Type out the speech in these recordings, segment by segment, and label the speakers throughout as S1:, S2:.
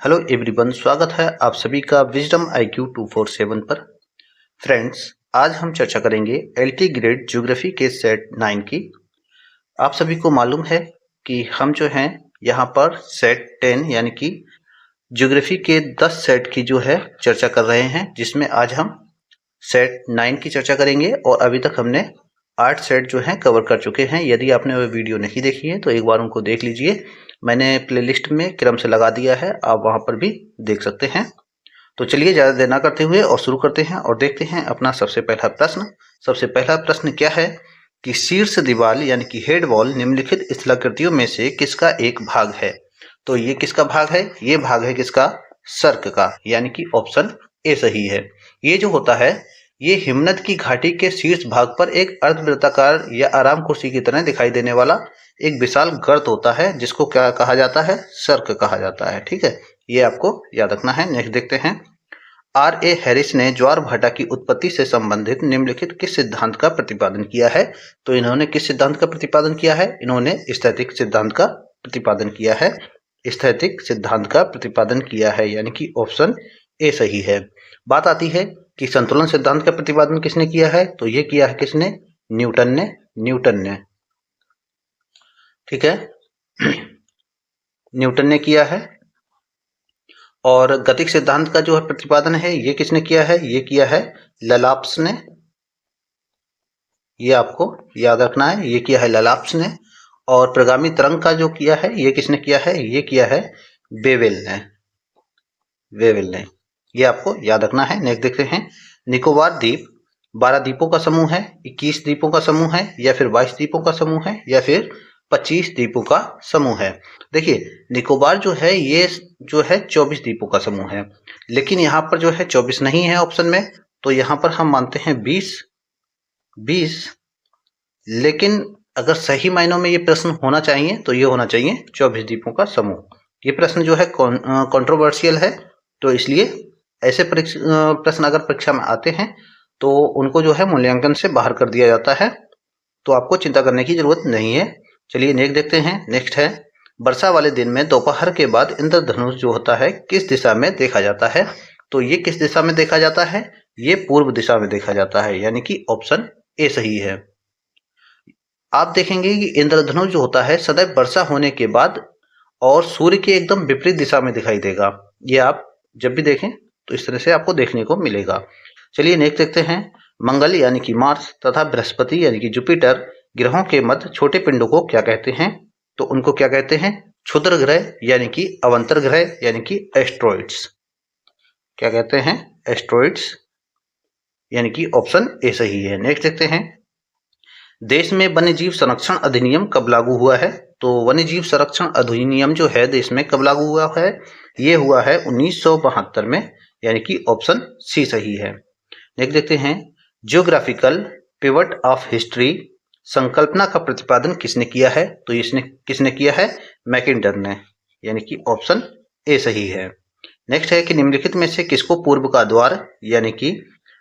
S1: Hello everyone, स्वागत है आप सभी का विजडम IQ 247 पर। फ्रेंड्स, आज हम चर्चा करेंगे LT ग्रेड ज्योग्राफी के सेट 9 की। आप सभी को मालूम है कि हम जो हैं यहाँ पर सेट 10 यानी कि ज्योग्राफी के 10 सेट की जो है चर्चा कर रहे हैं, जिसमें आज हम सेट 9 की चर्चा करेंगे। और अभी तक हमने 8 सेट जो हैं कवर कर चुके हैं। यदि आपने वो वीडियो नहीं देखी है तो एक बार उनको देख लीजिए। मैंने प्लेलिस्ट में क्रम से लगा दिया है, आप वहां पर भी देख सकते हैं। तो चलिए ज़्यादा देर ना करते हुए और शुरू करते हैं और देखते हैं अपना सबसे पहला प्रश्न। सबसे पहला प्रश्न क्या है कि शीर्ष दीवार यानी कि हेड वॉल निम्नलिखित स्थलाकृतियों में से किसका एक भाग है। तो ये किसका भाग है? ये भाग है किसका? सर्क का, यानी कि ऑप्शन ए सही है। ये जो होता है ये हिमनद की घाटी के शीर्ष भाग पर एक अर्धवृत्ताकार या आराम कुर्सी की तरह दिखाई देने वाला एक विशाल गर्त होता है, जिसको क्या कहा जाता है? सर्क कहा जाता है। ठीक है, ये आपको याद रखना है। नेक्स्ट देखते हैं। R.A. हैरिस ने ज्वार भाटा की उत्पत्ति से संबंधित निम्नलिखित किस सिद्धांत का प्रतिपादन किया है? तो इन्होंने किस सिद्धांत का प्रतिपादन किया है? इन्होंने स्थैतिक सिद्धांत का प्रतिपादन किया है। स्थैतिक सिद्धांत का प्रतिपादन किया है, यानी कि ऑप्शन ए सही है। बात आती है कि संतुलन सिद्धांत का प्रतिपादन किसने किया है? तो ये किया है किसने? न्यूटन ने। ठीक है, न्यूटन ने किया है। और गतिक सिद्धांत का जो है प्रतिपादन है ये किसने किया है? ये किया है ललाप्स ने। ये आपको याद रखना है, ये किया है ललाप्स ने। और प्रगामी तरंग का जो किया है ये किसने किया है? ये किया है वेवेल ने। ये आपको याद रखना है। नेक्स्ट देखते हैं। निकोबार द्वीप 12 द्वीपों का समूह है, 21 द्वीपों का समूह है, या फिर 22 द्वीपों का समूह है, या फिर 25 द्वीपों का समूह है। देखिए, निकोबार जो है ये जो है 24 द्वीपों का समूह है, लेकिन यहाँ पर जो है 24 नहीं है ऑप्शन में, तो यहाँ पर हम मानते हैं 20। लेकिन अगर सही मायनों में ये प्रश्न होना चाहिए तो ये होना चाहिए 24 द्वीपों का समूह। ये प्रश्न जो है कंट्रोवर्शियल है, तो इसलिए ऐसे प्रश्न अगर परीक्षा में आते हैं तो उनको जो है मूल्यांकन से बाहर कर दिया जाता है, तो आपको चिंता करने की जरूरत नहीं है। चलिए नेक्स्ट देखते हैं। नेक्स्ट है, वर्षा वाले दिन में दोपहर के बाद इंद्रधनुष जो होता है किस दिशा में देखा जाता है? तो ये किस दिशा में देखा जाता है? ये पूर्व दिशा में देखा जाता है, यानी कि ऑप्शन ए सही है। आप देखेंगे कि इंद्रधनुष जो होता है सदैव वर्षा होने के बाद और सूर्य के एकदम विपरीत दिशा में दिखाई देगा। ये आप जब भी देखें तो इस तरह से आपको देखने को मिलेगा। चलिए नेक्स्ट देखते हैं। मंगल यानी कि मार्स तथा बृहस्पति यानी कि जुपिटर ग्रहों के मध्य छोटे पिंडों को क्या कहते हैं? तो उनको क्या कहते हैं? क्षुद्र ग्रह यानी कि अवंतर ग्रह यानी कि एस्ट्रॉइड्स। क्या कहते हैं? एस्ट्रॉइड्स, यानी कि ऑप्शन ए सही है। नेक्स्ट देखते हैं। देश में वन्यजीव संरक्षण अधिनियम कब लागू हुआ है? तो वन्यजीव संरक्षण अधिनियम जो है देश में कब लागू हुआ है? ये हुआ है 1972 में, यानी कि ऑप्शन सी सही है। नेक्स्ट देखते हैं। जियोग्राफिकल पिवट ऑफ हिस्ट्री संकल्पना का प्रतिपादन किसने किया है? तो इसने किसने किया है? मैकिन्टर ने, यानी कि ऑप्शन ए सही है। नेक्स्ट है कि निम्नलिखित में से किसको पूर्व का द्वार यानी कि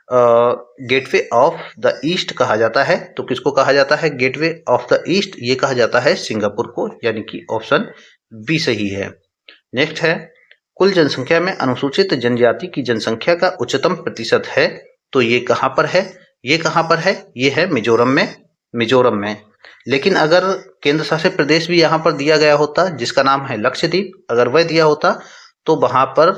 S1: गेटवे ऑफ द ईस्ट कहा जाता है? तो किसको कहा जाता है गेटवे ऑफ द ईस्ट? ये कहा जाता है सिंगापुर को, यानी कि ऑप्शन बी सही है। नेक्स्ट है, कुल जनसंख्या में अनुसूचित जनजाति की जनसंख्या का उच्चतम प्रतिशत है, तो ये कहां पर है? ये कहां पर है? ये है मिजोरम में। लेकिन अगर केंद्र शासित प्रदेश भी यहाँ पर दिया गया होता जिसका नाम है लक्षद्वीप, अगर वह दिया होता तो वहां पर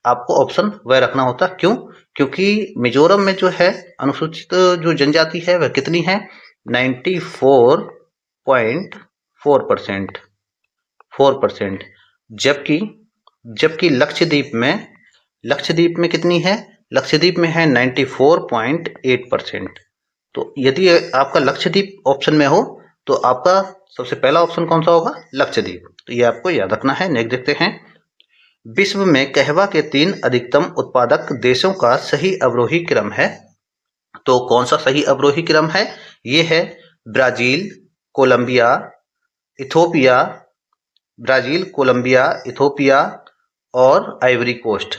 S1: आपको ऑप्शन वह रखना होता। क्यों? क्योंकि मिजोरम में जो है अनुसूचित जो जनजाति है वह कितनी है? 94.4%। 4%। जबकि लक्षद्वीप में कितनी है? लक्षद्वीप में है 94.8%। तो यदि आपका लक्षद्वीप ऑप्शन में हो तो आपका सबसे पहला ऑप्शन कौन सा होगा? लक्षद्वीप। तो ये आपको याद रखना है। नेक्स्ट देखते हैं। विश्व में कहवा के 3 अधिकतम उत्पादक देशों का सही अवरोही क्रम है, तो कौन सा सही अवरोही क्रम है? ये है Brazil, Colombia, Ethiopia. Brazil, Colombia, Ethiopia और आइवरी कोस्ट।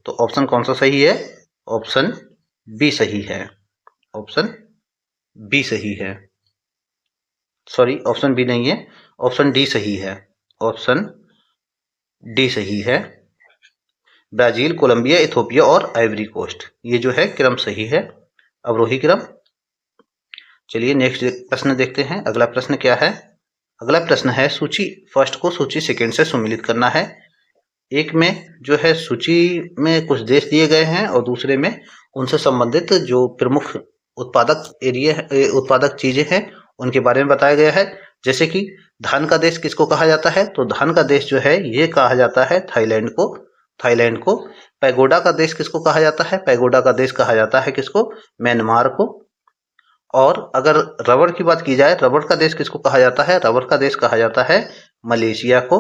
S1: तो ऑप्शन कौन सा सही है? ऑप्शन बी सही है। ऑप्शन बी सही है। सॉरी, ऑप्शन बी नहीं है, ऑप्शन डी सही है। ऑप्शन डी सही है। ब्राजील, कोलंबिया, इथोपिया और आइवरी कोस्ट, ये जो है क्रम सही है, अवरोही क्रम। चलिए नेक्स्ट प्रश्न देखते हैं। अगला प्रश्न क्या है? अगला प्रश्न है सूची फर्स्ट को सूची सेकंड से सुमिलित करना है। एक में जो है सूची में कुछ देश दिए गए हैं और दूसरे में उनसे संबंधित जो प्रमुख उत्पादक चीजें हैं उनके बारे में बताया गया है। जैसे कि धान का देश किसको कहा जाता है? तो धान का देश जो है ये कहा जाता है थाईलैंड को। पैगोडा का देश किसको कहा जाता है? पैगोडा का देश कहा जाता है किसको? म्यांमार को। और अगर रबड़ की बात की जाए, रबड़ का देश किसको कहा जाता है? रबड़ का देश कहा जाता है मलेशिया को।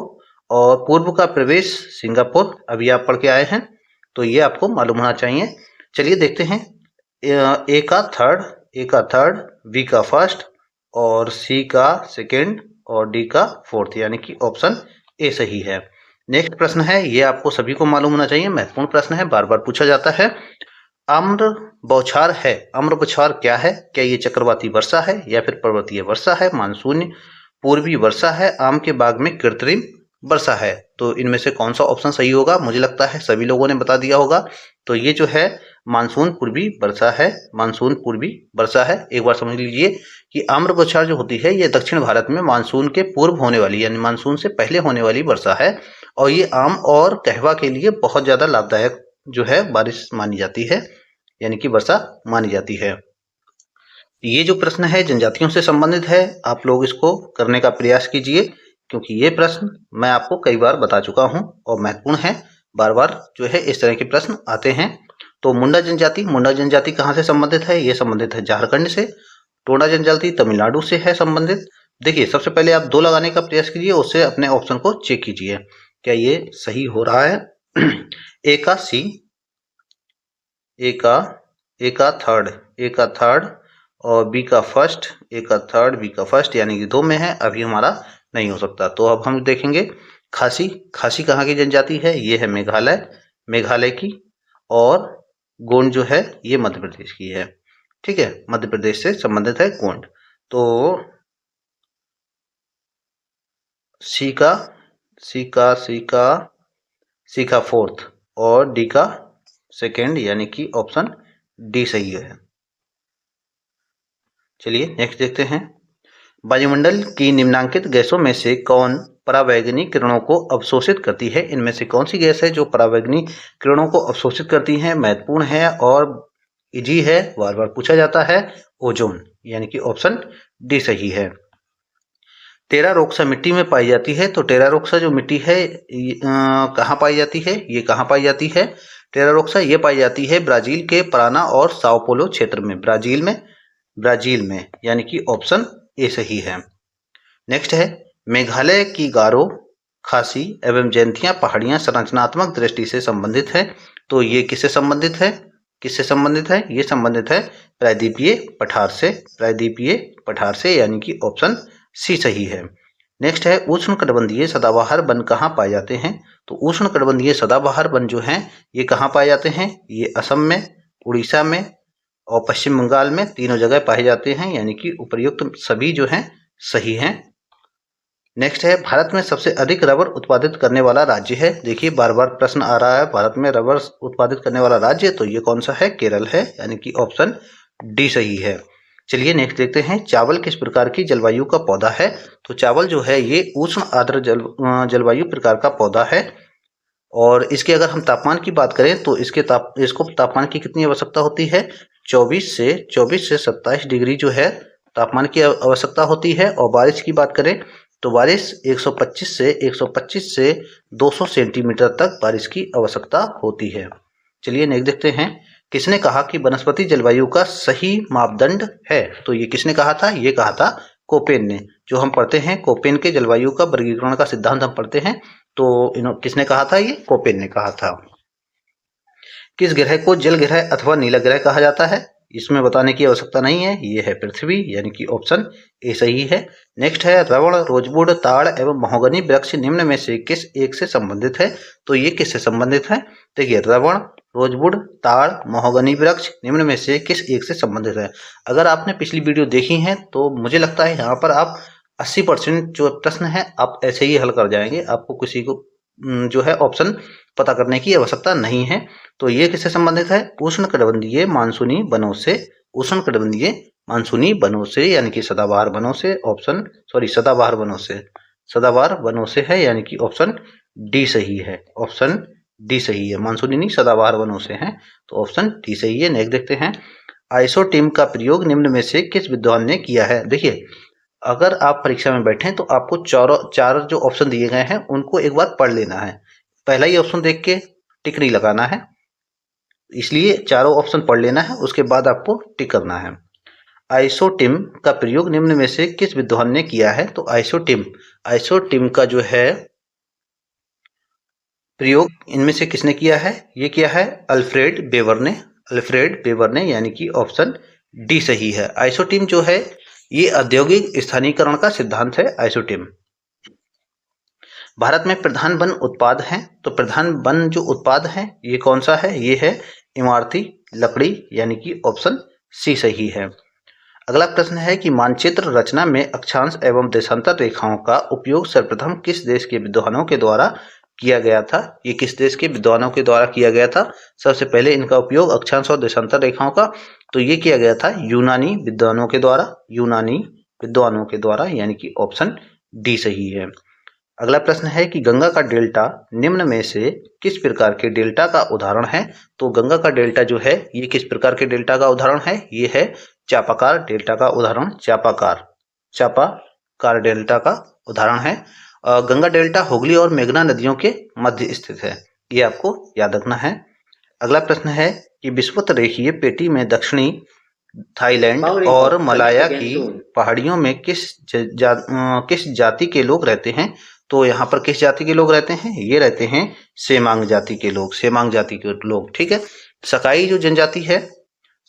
S1: और पूर्व का प्रवेश सिंगापुर, अभी आप पढ़ के आए हैं तो ये आपको मालूम होना चाहिए। चलिए देखते हैं। ए का थर्ड, बी का फर्स्ट और सी का सेकंड और डी का फोर्थ, यानी कि ऑप्शन ए सही है। नेक्स्ट प्रश्न है, ये आपको सभी को मालूम होना चाहिए, महत्वपूर्ण प्रश्न है, बार बार पूछा जाता है। आम्र बौछार है, आम्र बौछार क्या है? क्या ये चक्रवाती वर्षा है या फिर पर्वतीय वर्षा है, मानसून पूर्वी वर्षा है, आम के बाग में कृत्रिम वर्षा है? तो इनमें से कौन सा ऑप्शन सही होगा? मुझे लगता है सभी लोगों ने बता दिया होगा। तो ये जो है मानसून पूर्वी वर्षा है, मानसून पूर्वी वर्षा है। एक बार समझ लीजिए कि आम्र बौछार जो होती है ये दक्षिण भारत में मानसून के पूर्व होने वाली, यानी मानसून से पहले होने वाली वर्षा है। और ये आम और कहवा के लिए बहुत ज्यादा लाभदायक जो है बारिश मानी जाती है, यानी कि वर्षा मानी जाती है। ये जो प्रश्न है जनजातियों से संबंधित है, आप लोग इसको करने का प्रयास कीजिए, क्योंकि ये प्रश्न मैं आपको कई बार बता चुका हूं और महत्वपूर्ण है। बार बार जो है इस तरह के प्रश्न आते हैं। तो मुंडा जनजाति कहाँ से संबंधित है? ये संबंधित है झारखंड से। टोडा जनजाति तमिलनाडु से है संबंधित। देखिए सबसे पहले आप 2 लगाने का प्रयास कीजिए, उससे अपने ऑप्शन को चेक कीजिए क्या ये सही हो रहा है। ए का सी, ए का थर्ड और बी का फर्स्ट, ए का थर्ड बी का फर्स्ट, यानी कि 2 में है, अभी हमारा नहीं हो सकता। तो अब हम देखेंगे खासी कहाँ की जनजाति है? ये है मेघालय की। और गोंड जो है ये मध्य प्रदेश की है। ठीक है, मध्य प्रदेश से संबंधित है गोंड। तो सी का फोर्थ और डी का सेकेंड, यानी कि ऑप्शन डी सही है। चलिए नेक्स्ट देखते हैं। वायुमंडल की निम्नांकित गैसों में से कौन परावैंगनी किरणों को अवशोषित करती है? इनमें से कौन सी गैस है जो परावैंगनी किरणों को अवशोषित करती है? महत्वपूर्ण है और इजी है, बार बार पूछा जाता है। ओजोन, यानी कि ऑप्शन डी सही है। टेरारोक्सा मिट्टी में पाई जाती है। तो टेरारोक्सा जो मिट्टी है कहाँ पाई जाती है? ये कहाँ पाई जाती है? टेरारोक्सा ये पाई जाती है ब्राजील के पराना और साओ पोलो क्षेत्र में, ब्राजील में, यानी कि ऑप्शन ए सही है। नेक्स्ट है मेघालय की गारो, खासी एवं जयंतिया पहाड़ियां संरचनात्मक दृष्टि से संबंधित है। तो ये किससे संबंधित है? ये संबंधित है प्रायद्वीपीय पठार से, यानी कि ऑप्शन सी सही है। नेक्स्ट है उष्णकटिबंधीय सदाबहार वन कहाँ पाए जाते हैं? तो उष्णकटिबंधीय सदाबहार वन जो हैं ये कहाँ पाए जाते हैं? ये असम में, उड़ीसा में और पश्चिम बंगाल में, तीनों जगह पाए जाते हैं, यानी कि उपर्युक्त सभी जो हैं सही हैं। नेक्स्ट है भारत में सबसे अधिक रबर उत्पादित करने वाला राज्य है। देखिए बार बार प्रश्न आ रहा है, भारत में रबर उत्पादित करने वाला राज्य, तो ये कौन सा है? केरल है, यानी कि ऑप्शन डी सही है। चलिए नेक्स्ट देखते हैं। चावल किस प्रकार की जलवायु का पौधा है? तो चावल जो है ये उष्ण आर्द्र जलवायु प्रकार का पौधा है। और इसके अगर हम तापमान की बात करें तो इसको तापमान की कितनी आवश्यकता होती है? 24 से 27 डिग्री जो है तापमान की आवश्यकता होती है। और बारिश की बात करें तो बारिश 125 से 200 सेंटीमीटर तक बारिश की आवश्यकता होती है। चलिए नेक्स्ट देखते हैं। किसने कहा कि वनस्पति जलवायु का सही मापदंड है? तो ये किसने कहा था? ये कहा था कोपेन ने। जो हम पढ़ते हैं कोपेन के जलवायु का वर्गीकरण का सिद्धांत हम पढ़ते हैं, तो किसने कहा था? ये कोपेन ने कहा था। किस ग्रह को जल ग्रह अथवा नीला ग्रह कहा जाता है? इसमें बताने की आवश्यकता नहीं है, ये है पृथ्वी, यानी कि ऑप्शन ए सही है। नेक्स्ट है रवण, रोजवुड, ताड़ एवं महोगनी वृक्ष निम्न में से किस एक से संबंधित है? तो ये किससे संबंधित है? देखिए रवण, रोजवुड, ताड़, महोगनी वृक्ष निम्न में से किस एक से संबंधित है? अगर आपने पिछली वीडियो देखी है तो मुझे लगता है यहाँ पर आप 80% जो प्रश्न है आप ऐसे ही हल कर जाएंगे, आपको किसी को जो है ऑप्शन पता करने की आवश्यकता नहीं है। तो ये किससे संबंधित है? उष्णकटिबंधीय मानसूनी वनों से, उष्णकटिबंधीय मानसूनी वनों से यानी कि सदाबहार वनों से, सदाबहार वनों से, सदाबहार वनों से है यानी कि ऑप्शन डी सही है, ऑप्शन डी सही है। मानसूनी नहीं, सदाबहार वनों से है, तो ऑप्शन डी सही है। नेक्स्ट देखते हैं, आइसोटीम का प्रयोग निम्न में से किस विद्वान ने किया है? देखिए, अगर आप परीक्षा में बैठे तो आपको चार जो ऑप्शन दिए गए हैं उनको एक बार पढ़ लेना है। पहला ही ऑप्शन देख के टिक नहीं लगाना है, इसलिए चारों ऑप्शन पढ़ लेना है, उसके बाद आपको टिक करना है। आइसोटिम का प्रयोग निम्न में से किस विद्वान ने किया है? तो आइसोटिम का जो है प्रयोग इनमें से किसने किया है? ये किया है अल्फ्रेड वेबर ने, यानी कि ऑप्शन डी सही है। आइसोटिम जो है ये औद्योगिक स्थानीयकरण का सिद्धांत है। आइसोटिम भारत में प्रधान वन उत्पाद हैं, तो प्रधान वन जो उत्पाद है ये कौन सा है? ये है इमारती लकड़ी, यानी कि ऑप्शन सी सही है। अगला प्रश्न है कि मानचित्र रचना में अक्षांश एवं देशांतर रेखाओं का उपयोग सर्वप्रथम किस देश के विद्वानों के द्वारा किया गया था? ये किस देश के विद्वानों के द्वारा किया गया था? सबसे पहले इनका उपयोग अक्षांश और देशांतर रेखाओं का, तो ये किया गया था यूनानी विद्वानों के द्वारा, यानी कि ऑप्शन डी सही है। अगला प्रश्न है कि गंगा का डेल्टा निम्न में से किस प्रकार के डेल्टा का उदाहरण है? तो गंगा का डेल्टा जो है ये किस प्रकार के डेल्टा का उदाहरण है? ये है चापाकार डेल्टा का उदाहरण, चापाकार डेल्टा का उदाहरण है। गंगा डेल्टा हुगली और मेघना नदियों के मध्य स्थित है, ये आपको याद रखना है। अगला प्रश्न है कि विषुवत रेखीय पेटी में दक्षिणी थाईलैंड और मलाया की पहाड़ियों में किस जाति के लोग रहते हैं? तो यहाँ पर किस जाति के लोग रहते हैं? ये रहते हैं सेमांग जाति के लोग, ठीक है। सकाई जो जनजाति है,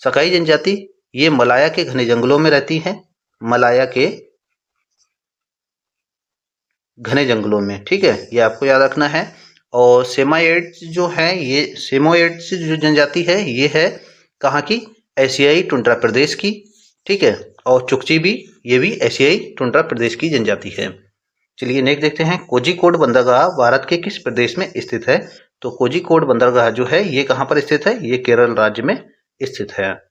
S1: सकाई जनजाति ये मलाया के घने जंगलों में रहती है, मलाया के घने जंगलों में, ठीक है, ये आपको याद रखना है। और सेमाइड्स जो है, ये सेमोइड्स जो जनजाति है ये है कहाँ की? एशियाई टुंड्रा प्रदेश की, ठीक है। और चुकची भी, ये भी एशियाई टुंड्रा प्रदेश की जनजाति है। चलिए नेक्स्ट देखते हैं, कोझिकोड बंदरगाह भारत के किस प्रदेश में स्थित है? तो कोझिकोड बंदरगाह जो है ये कहाँ पर स्थित है? ये केरल राज्य में स्थित है।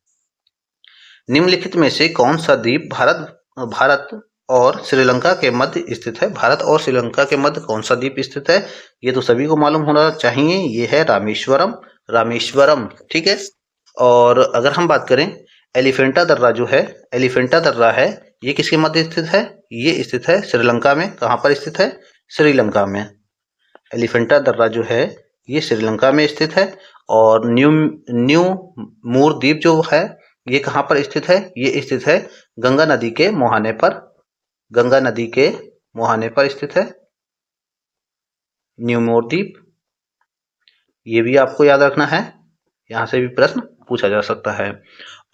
S1: निम्नलिखित में से कौन सा द्वीप भारत और श्रीलंका के मध्य स्थित है? भारत और श्रीलंका के मध्य कौन सा द्वीप स्थित है? ये तो सभी को मालूम होना चाहिए, ये है रामेश्वरम, ठीक है। और अगर हम बात करें एलिफेंटा दर्रा जो है, एलिफेंटा दर्रा है ये किसके मध्य स्थित है? ये स्थित है श्रीलंका में। कहाँ पर स्थित है? श्रीलंका में। एलिफेंटा दर्रा जो है ये श्रीलंका में स्थित है। और न्यू मूर द्वीप जो है ये कहाँ पर स्थित है? ये स्थित है गंगा नदी के मुहाने पर स्थित है न्यू मूर द्वीप, ये भी आपको याद रखना है, यहाँ से भी प्रश्न पूछा जा सकता है।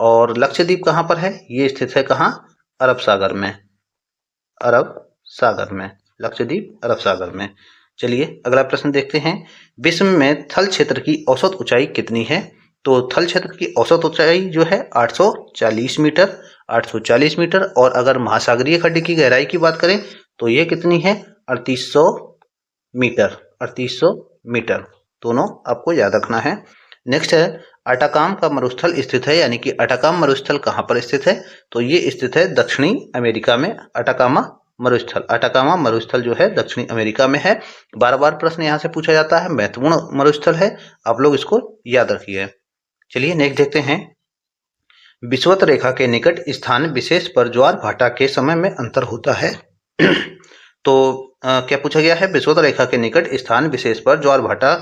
S1: और लक्षद्वीप कहाँ पर है? ये स्थित है कहाँ? अरब सागर में, लक्षद्वीप अरब सागर में। चलिए अगला प्रश्न देखते हैं, विश्व में थल क्षेत्र की औसत ऊंचाई कितनी है? तो थल क्षेत्र की औसत ऊंचाई जो है 840 मीटर। और अगर महासागरीय खड्ड की गहराई की बात करें तो ये कितनी है? 3800 मीटर। दोनों आपको याद रखना है। नेक्स्ट है, अटाकाम का मरुस्थल स्थित है, यानी कि अटाकाम मरुस्थल कहाँ पर स्थित है? तो ये स्थित है दक्षिणी अमेरिका में। अटाकामा मरुस्थल जो है दक्षिणी अमेरिका में है। बार बार प्रश्न यहाँ से पूछा जाता है, महत्वपूर्ण मरुस्थल है, आप लोग इसको याद रखिए। चलिए नेक्स्ट देखते हैं, विषुवत रेखा के निकट स्थान विशेष पर ज्वार भाटा के समय में अंतर होता है। तो क्या पूछा गया है? विषुवत रेखा के निकट स्थान विशेष पर ज्वार भाटा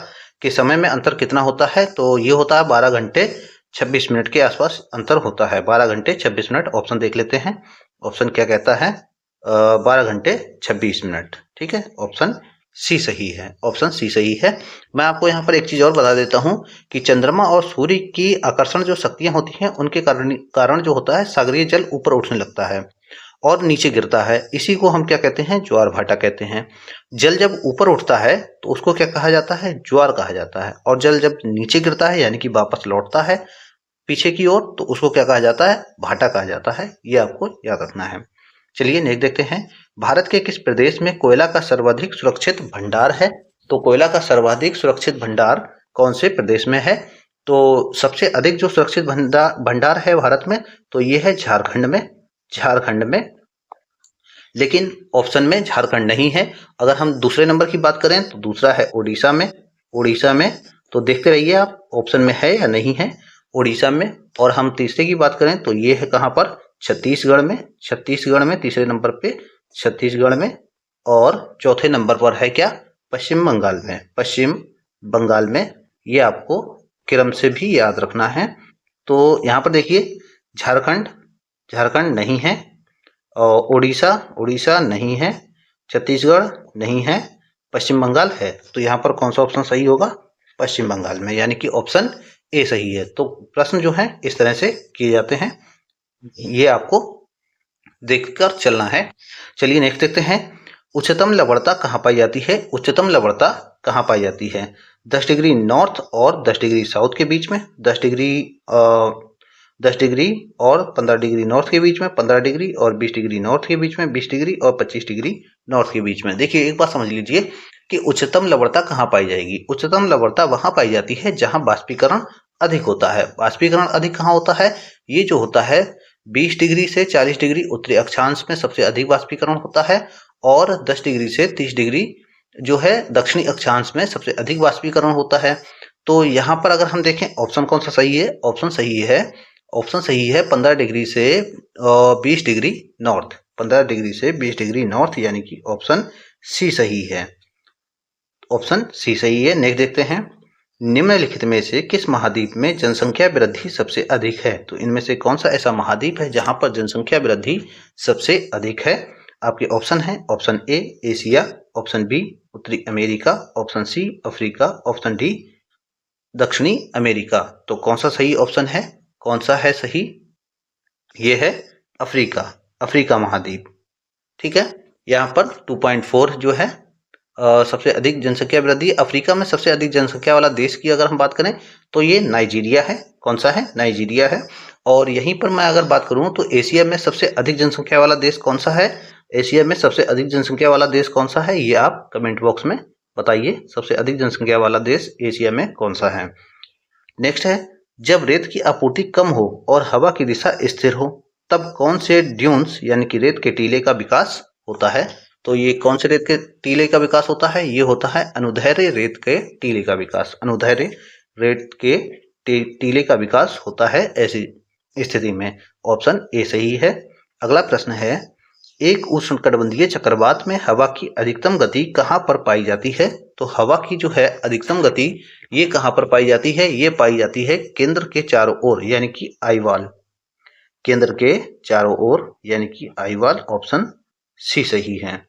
S1: के समय में अंतर कितना होता है? तो ये होता है 12 घंटे 26 मिनट के आसपास अंतर होता है। 12 घंटे 26 मिनट। ऑप्शन देख लेते हैं, ऑप्शन क्या कहता है? 12 घंटे 26 मिनट, ठीक है। ऑप्शन सी सही है। मैं आपको यहाँ पर एक चीज और बता देता हूँ कि चंद्रमा और सूर्य की आकर्षण जो शक्तियां होती हैं उनके कारण जो होता है सागरीय जल ऊपर उठने लगता है और नीचे गिरता है। इसी को हम क्या कहते हैं? ज्वार भाटा कहते हैं। जल जब ऊपर उठता है तो उसको क्या कहा जाता है? ज्वार कहा जाता है। और जल जब नीचे गिरता है यानी कि वापस लौटता है पीछे की ओर तो उसको क्या कहा जाता है? भाटा कहा जाता है। ये आपको याद रखना है। चलिए नेक्स्ट देखते हैं, भारत के किस प्रदेश में कोयला का सर्वाधिक सुरक्षित भंडार है? तो कोयला का सर्वाधिक सुरक्षित भंडार कौन से प्रदेश में है? तो सबसे अधिक जो सुरक्षित भंडार है भारत में, तो ये है झारखंड में। झारखंड में, लेकिन ऑप्शन में झारखंड नहीं है। अगर हम दूसरे नंबर की बात करें तो दूसरा है उड़ीसा में। उड़ीसा में, तो देखते रहिए आप ऑप्शन में है या नहीं है उड़ीसा में। और हम तीसरे की बात करें तो ये है कहाँ पर? छत्तीसगढ़ में। छत्तीसगढ़ में तीसरे नंबर पे छत्तीसगढ़ में। और चौथे नंबर पर है क्या? पश्चिम बंगाल में। पश्चिम बंगाल में। ये आपको क्रम से भी याद रखना है। तो यहाँ पर देखिए, झारखंड, झारखंड नहीं है। और उड़ीसा, उड़ीसा नहीं है। छत्तीसगढ़ नहीं है। पश्चिम बंगाल है। तो यहाँ पर कौन सा ऑप्शन सही होगा? पश्चिम बंगाल में, यानी कि ऑप्शन ए सही है। तो प्रश्न जो है इस तरह से किए जाते हैं, ये आपको देखकर चलना है। चलिए नेक्स्ट देखते हैं। उच्चतम लवणता कहाँ पाई जाती है? उच्चतम लवणता कहाँ पाई जाती है? 10 डिग्री नॉर्थ और 10 डिग्री साउथ के बीच में, 10 डिग्री और 15 डिग्री नॉर्थ के बीच में, 15 डिग्री और 20 डिग्री नॉर्थ के बीच में, 20 डिग्री और 25 डिग्री नॉर्थ के बीच में। देखिए एक बात समझ लीजिए कि उच्चतम लवणता कहाँ पाई जाएगी। उच्चतम लवणता वहां पाई जाती है जहां बाष्पीकरण अधिक होता है। बाष्पीकरण अधिक कहाँ होता है? ये जो होता है 20 डिग्री से 40 डिग्री उत्तरी अक्षांश में सबसे अधिक बाष्पीकरण होता है, और 10 डिग्री से 30 डिग्री जो है दक्षिणी अक्षांश में सबसे अधिक बाष्पीकरण होता है। तो यहाँ पर अगर हम देखें ऑप्शन कौन सा सही है? ऑप्शन सही है, ऑप्शन सही है 15 डिग्री से 20 डिग्री नॉर्थ। 15 डिग्री से 20 डिग्री नॉर्थ, यानी कि ऑप्शन सी सही है। ऑप्शन सी सही है। नेक्स्ट देखते हैं। निम्नलिखित में से किस महाद्वीप में जनसंख्या वृद्धि सबसे अधिक है? तो इनमें से कौन सा ऐसा महाद्वीप है जहां पर जनसंख्या वृद्धि सबसे अधिक है? आपके ऑप्शन है, option A Asia, option B उत्तरी America, option C Africa, option D दक्षिणी अमेरिका। तो कौन सा सही ऑप्शन है? कौन सा है सही? ये है अफ्रीका, अफ्रीका महाद्वीप। ठीक है। यहाँ पर 2.4 जो है सबसे अधिक जनसंख्या वृद्धि। अफ्रीका में सबसे अधिक जनसंख्या वाला देश की अगर हम बात करें तो ये नाइजीरिया है। कौन सा है? नाइजीरिया है। और यहीं पर मैं अगर बात करूं तो एशिया में सबसे अधिक जनसंख्या वाला देश कौन सा है? एशिया में सबसे अधिक जनसंख्या वाला देश कौन सा है? ये आप कमेंट बॉक्स में बताइए, सबसे अधिक जनसंख्या वाला देश एशिया में कौन सा है। नेक्स्ट है, जब रेत की आपूर्ति कम हो और हवा की दिशा स्थिर हो तब कौन से ड्यून्स यानी कि रेत के टीले का विकास होता है? तो ये कौन से रेत के टीले का विकास होता है? ये होता है अनुदैर्ध्य रेत के टीले का विकास। अनुदैर्ध्य रेत के टीले का विकास होता है ऐसी स्थिति में। ऑप्शन ए सही है। अगला प्रश्न है, एक उष्णकटिबंधीय चक्रवात में हवा की अधिकतम गति कहाँ पर पाई जाती है? तो हवा की जो है अधिकतम गति ये कहाँ पर पाई जाती है? ये पाई जाती है केंद्र के चारों ओर, यानी कि आईवाल। केंद्र के चारों ओर, यानी कि आईवाल। ऑप्शन सी सही है।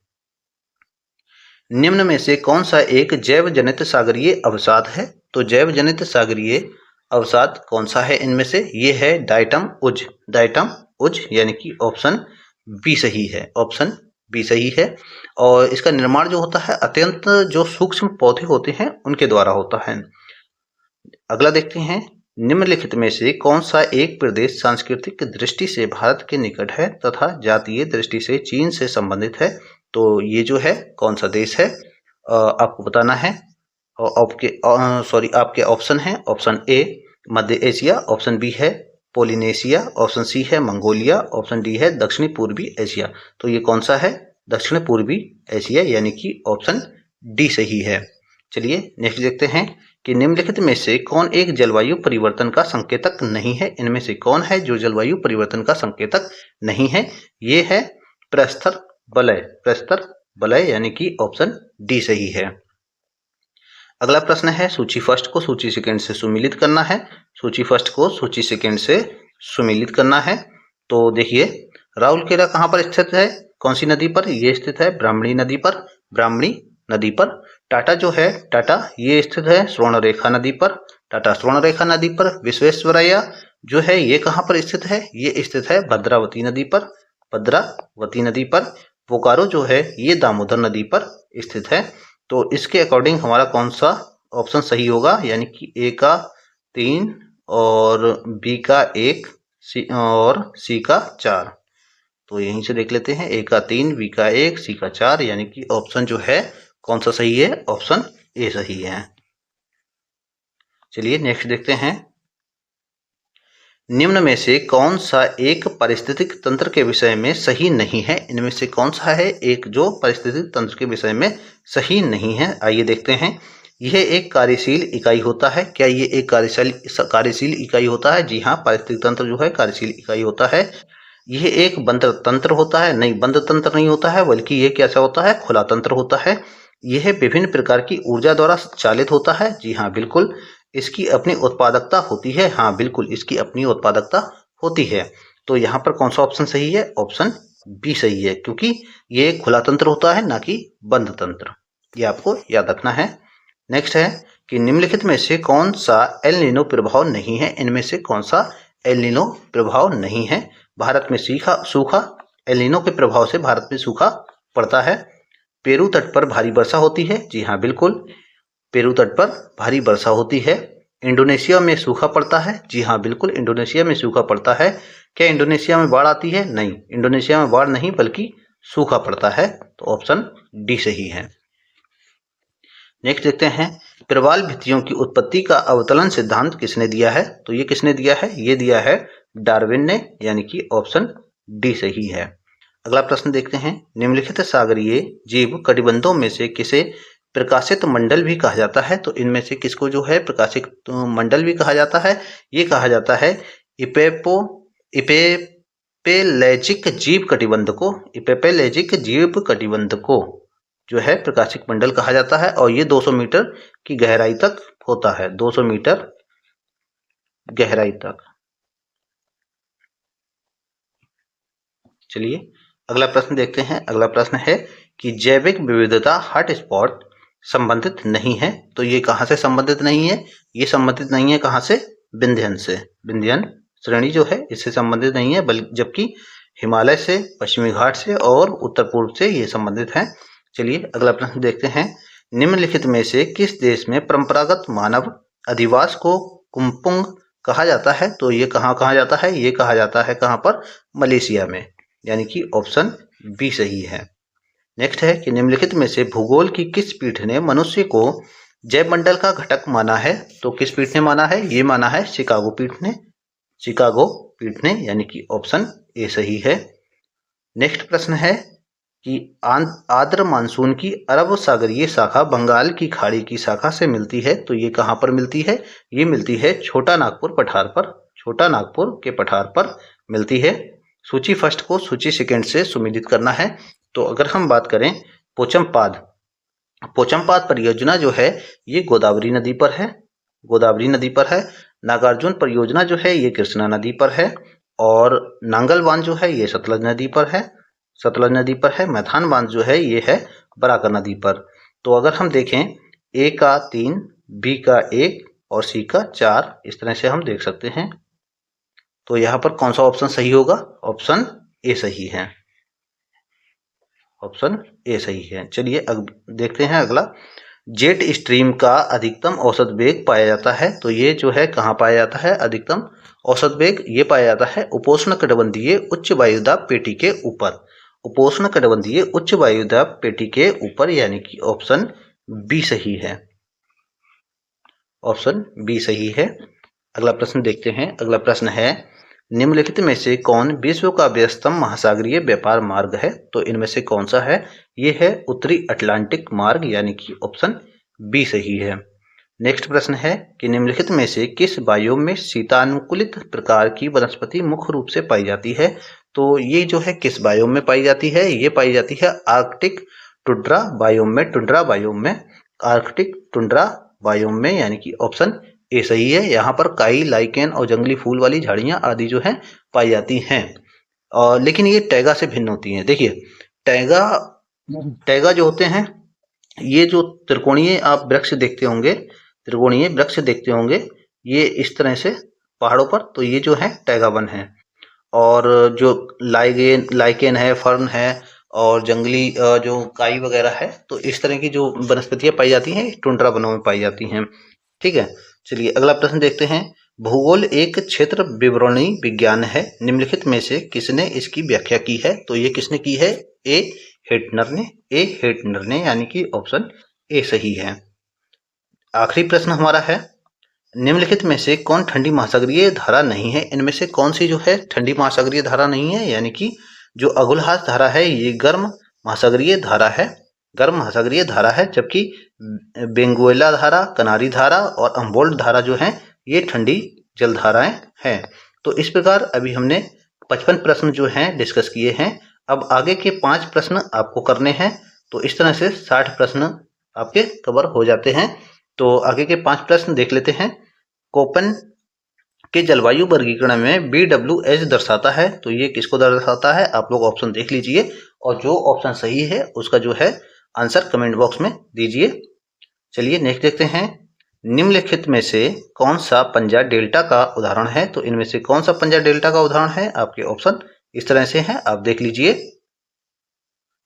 S1: निम्न में से कौन सा एक जैव जनित सागरीय अवसाद है? तो जैव जनित सागरीय अवसाद कौन सा है इनमें से? ये है डायटम उज। डायटम उज, यानी कि ऑप्शन बी सही है। ऑप्शन बी सही है। और इसका निर्माण जो होता है अत्यंत जो सूक्ष्म पौधे होते हैं उनके द्वारा होता है। अगला देखते हैं, निम्नलिखित में से कौन सा एक प्रदेश सांस्कृतिक दृष्टि से भारत के निकट है तथा जातीय दृष्टि से चीन से संबंधित है? तो ये जो है कौन सा देश है आपको बताना है। आपके ऑप्शन है, ऑप्शन ए मध्य एशिया, ऑप्शन बी है पोलिनेशिया, ऑप्शन सी है मंगोलिया, ऑप्शन डी है दक्षिणी पूर्वी एशिया। तो ये कौन सा है? दक्षिण पूर्वी एशिया, यानी कि ऑप्शन डी सही है। चलिए नेक्स्ट देखते हैं कि निम्नलिखित में से कौन एक जलवायु परिवर्तन का संकेतक नहीं है? इनमें से कौन है जो जलवायु परिवर्तन का संकेतक नहीं है? ये है प्रस्तर वलय। प्रस्तर वलय, यानी कि ऑप्शन डी सही है। अगला प्रश्न है, सूची फर्स्ट को सूची सेकंड से सुमेलित करना है। सूची फर्स्ट को सूची सेकंड से सुमेलित करना है। तो देखिए, राउरकेला कहाँ पर स्थित है? कौन सी नदी पर? ये स्थित है ब्राह्मणी नदी पर। ब्राह्मणी नदी पर। टाटा जो है, टाटा ये स्थित है स्वर्णरेखा नदी पर। टाटा स्वर्णरेखा नदी पर। विश्वेश्वरैया जो है ये कहाँ पर स्थित है? ये स्थित है भद्रावती नदी पर। भद्रावती नदी पर। बोकारो जो है ये दामोदर नदी पर स्थित है। तो इसके अकॉर्डिंग हमारा कौन सा ऑप्शन सही होगा? यानी कि ए का 3 और बी का 1 और सी का 4। तो यहीं से देख लेते हैं, ए का 3, बी का 1, सी का 4, यानी कि ऑप्शन जो है कौन सा सही है? ऑप्शन ए सही है। चलिए नेक्स्ट देखते हैं, निम्न में से कौन सा एक पारिस्थितिक तंत्र के विषय में सही नहीं है। इनमें से कौन सा है एक जो पारिस्थितिक तंत्र के विषय में सही नहीं है। आइए देखते हैं, यह एक कार्यशील इकाई होता है। क्या ये एक कार्यशील इकाई होता है? जी हाँ, पारिस्थितिक तंत्र जो है कार्यशील इकाई होता है। यह एक बंद तंत्र होता है? नहीं, बंद तंत्र नहीं होता है, बल्कि यह कैसा होता है? खुला तंत्र होता है। यह विभिन्न प्रकार की ऊर्जा द्वारा चालित होता है। जी हाँ बिल्कुल। इसकी अपनी उत्पादकता होती है। हाँ बिल्कुल, इसकी अपनी उत्पादकता होती है। तो यहाँ पर कौन सा ऑप्शन सही है? ऑप्शन बी सही है, क्योंकि ये खुला तंत्र होता है, ना कि बंद तंत्र। ये आपको याद रखना है। नेक्स्ट है कि निम्नलिखित में से कौन सा एल नीनो प्रभाव नहीं है। इनमें से कौन सा एल नीनो प्रभाव नहीं है? भारत में सूखा, एल नीनो के प्रभाव से भारत में सूखा पड़ता है। पेरू तट पर भारी वर्षा होती है। जी हाँ बिल्कुल, पेरू तट पर भारी वर्षा होती है। इंडोनेशिया में सूखा पड़ता है। जी हाँ बिल्कुल, इंडोनेशिया में सूखा पड़ता है। क्या इंडोनेशिया में बाढ़ आती है? नहीं, इंडोनेशिया में बाढ़ नहीं बल्कि सूखा पड़ता है। तो ऑप्शन डी सही है। नेक्स्ट देखते हैं, प्रवाल भित्तियों की उत्पत्ति का अवतलन सिद्धांत किसने दिया है? तो ये किसने दिया है? ये दिया है डार्विन ने, यानी कि ऑप्शन डी सही है। अगला प्रश्न देखते हैं, निम्नलिखित सागरीय जीव कटिबंधों में से किसे प्रकाशित मंडल भी कहा जाता है? तो इनमें से किसको जो है प्रकाशित मंडल भी कहा जाता है? ये कहा जाता है इपेपेलेजिक जीव कटिबंध को, इपेपेलेजिक जीव कटिबंध को जो है प्रकाशिक मंडल कहा जाता है। और ये 200 मीटर की गहराई तक होता है, 200 मीटर गहराई तक। चलिए अगला प्रश्न देखते हैं। अगला प्रश्न है कि जैविक विविधता हॉटस्पॉट संबंधित नहीं है। तो ये कहाँ से संबंधित नहीं है? ये संबंधित नहीं है कहाँ से? विंध्यन से। विंध्यन श्रेणी जो है इससे संबंधित नहीं है, बल्कि जबकि हिमालय से, पश्चिमी घाट से और उत्तर पूर्व से ये संबंधित है। चलिए अगला प्रश्न देखते हैं, निम्नलिखित में से किस देश में परंपरागत मानव अधिवास को कुंपुंग कहा जाता है? तो ये कहाँ कहा जाता है? ये कहा जाता है कहाँ पर? मलेशिया में, यानी कि ऑप्शन बी सही है। नेक्स्ट है कि निम्नलिखित में से भूगोल की किस पीठ ने मनुष्य को जैवमंडल का घटक माना है? तो किस पीठ ने माना है? ये माना है शिकागो पीठ ने, शिकागो पीठ ने, यानी कि ऑप्शन ए सही है। नेक्स्ट प्रश्न है कि आर्द्र मानसून की अरब सागरीय शाखा बंगाल की खाड़ी की शाखा से मिलती है। तो ये कहाँ पर मिलती है? ये मिलती है छोटा नागपुर पठार पर, छोटा नागपुर के पठार पर मिलती है। सूची फर्स्ट को सूची सेकंड से सुमेलित करना है। तो अगर हम बात करें पोचमपाद, पोचमपाद परियोजना जो है ये गोदावरी नदी पर है, गोदावरी नदी पर है। नागार्जुन परियोजना जो है ये कृष्णा नदी पर है। और नांगल बांध जो है ये सतलज नदी पर है, सतलज नदी पर है। मैथान बांध जो है ये है बराकर नदी पर। तो अगर हम देखें ए का 3, बी का 1 और सी का 4, इस तरह से हम देख सकते हैं। तो यहाँ पर कौन सा ऑप्शन सही होगा? ऑप्शन ए सही है, ऑप्शन ए सही है। चलिए देखते हैं अगला, जेट स्ट्रीम का अधिकतम औसत वेग पाया जाता है। तो ये जो है कहाँ पाया जाता है? अधिकतम औसत वेग ये पाया जाता है उपोष्ण कटिबंधीय उच्च वायुदाब पेटी के ऊपर, उपोष्ण कटिबंधीय उच्च वायुदाब पेटी के ऊपर, यानी कि ऑप्शन बी सही है, ऑप्शन बी सही है। अगला प्रश्न देखते हैं। अगला प्रश्न है, निम्नलिखित में से कौन विश्व का व्यस्तम महासागरीय व्यापार मार्ग है? तो इनमें से कौन सा है? ये है उत्तरी अटलांटिक मार्ग, यानी कि ऑप्शन बी सही है। नेक्स्ट प्रश्न है कि निम्नलिखित में से किस बायोम में शीतानुकूलित प्रकार की वनस्पति मुख्य रूप से पाई जाती है? तो ये जो है किस बायोम में पाई जाती है? ये पाई जाती है आर्कटिक टुंड्रा बायोम में, टुंड्रा बायोम में, आर्कटिक टुंड्रा बायोम में, यानी कि ऑप्शन ए सही है। यहाँ पर काई, लाइकेन और जंगली फूल वाली झाड़ियां आदि जो है पाई जाती हैं। लेकिन ये टैगा से भिन्न होती हैं। देखिए टैगा जो होते हैं, ये जो त्रिकोणीय आप वृक्ष देखते होंगे, त्रिकोणीय वृक्ष देखते होंगे ये इस तरह से पहाड़ों पर, तो ये जो है टैगा वन है। और जो लाइकेन है, फर्न है और जंगली जो काई वगैरह है, तो इस तरह की जो वनस्पतियां पाई जाती हैं टुंड्रा वनों में पाई जाती हैं। ठीक है, चलिए अगला प्रश्न देखते हैं। भूगोल एक क्षेत्र विवरणी विज्ञान है, निम्नलिखित में से किसने इसकी व्याख्या की है? तो ये किसने की है? ए हेटनर ने, ए हेटनर ने, यानी कि ऑप्शन ए सही है। आखिरी प्रश्न हमारा है, निम्नलिखित में से कौन ठंडी महासागरीय धारा नहीं है? इनमें से कौन सी जो है ठंडी महासागरीय धारा नहीं है? यानी कि जो अगुलहास धारा है ये गर्म महासागरीय धारा है, गर्म महासागरीय धारा है, जबकि बेंगुएला धारा, कनारी धारा और अम्बोल्ड धारा जो है ये ठंडी जल धाराएं हैं। तो इस प्रकार अभी हमने 55 प्रश्न जो हैं डिस्कस किए हैं। अब आगे के 5 प्रश्न आपको करने हैं, तो इस तरह से 60 प्रश्न आपके कवर हो जाते हैं। तो आगे के 5 प्रश्न देख लेते हैं। कोपन के जलवायु वर्गीकरण में BWH दर्शाता है, तो ये किसको दर्शाता है? आप लोग ऑप्शन देख लीजिए और जो ऑप्शन सही है उसका जो है आंसर कमेंट बॉक्स में दीजिए। चलिए नेक्स्ट देखते हैं, निम्नलिखित में से कौन सा पंजाब डेल्टा का उदाहरण है? तो इनमें से कौन सा पंजाब डेल्टा का उदाहरण है? आपके ऑप्शन इस तरह से हैं, आप देख लीजिए,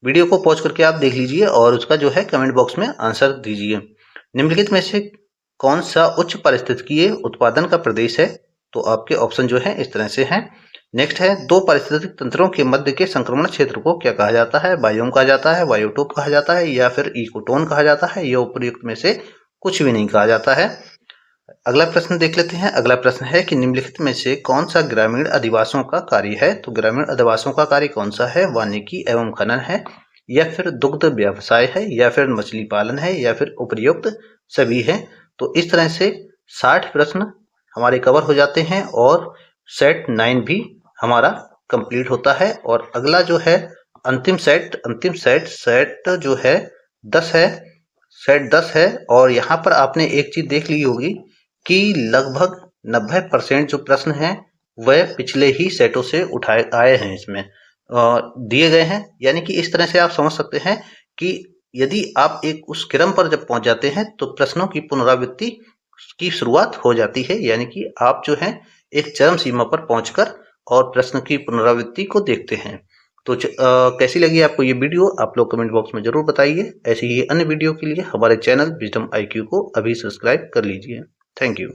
S1: वीडियो को पॉज करके आप देख लीजिए और उसका जो है कमेंट बॉक्स में आंसर दीजिए। निम्नलिखित में से कौन सा उच्च पारिस्थितिकीय उत्पादन का प्रदेश है? तो आपके ऑप्शन जो है इस तरह से हैं। नेक्स्ट है, दो पारिस्थितिक तंत्रों के मध्य के संक्रमण क्षेत्र को क्या कहा जाता है? बायोम कहा जाता है, बायोटोप कहा जाता है या फिर इकोटोन कहा जाता है? यह उपयुक्त में से कुछ भी नहीं कहा जाता है। अगला प्रश्न देख लेते हैं। अगला प्रश्न है कि निम्नलिखित में से कौन सा ग्रामीण अधिवासियों का कार्य है? तो ग्रामीण अधिवासियों का कार्य कौन सा है? वानिकी एवं खनन है या फिर दुग्ध व्यवसाय है या फिर मछली पालन है या फिर उपयुक्त सभी है। तो इस तरह से 60 प्रश्न हमारे कवर हो जाते हैं और सेट 9 भी हमारा कंप्लीट होता है। और अगला जो है अंतिम सेट जो है 10 है, सेट 10 है। और यहाँ पर आपने एक चीज देख ली होगी कि लगभग 90% जो प्रश्न हैं वह पिछले ही सेटों से उठाए आए हैं, इसमें दिए गए हैं। यानी कि इस तरह से आप समझ सकते हैं कि यदि आप एक उस क्रम पर जब पहुंच जाते हैं तो प्रश्नों की पुनरावृत्ति की शुरुआत हो जाती है। यानी कि आप जो है एक चरम सीमा पर पहुंचकर और प्रश्न की पुनरावृत्ति को देखते हैं। तो कैसी लगी आपको ये वीडियो? आप लोग कमेंट बॉक्स में जरूर बताइए। ऐसी ही अन्य वीडियो के लिए हमारे चैनल विजडम IQ को अभी सब्सक्राइब कर लीजिए। Thank you.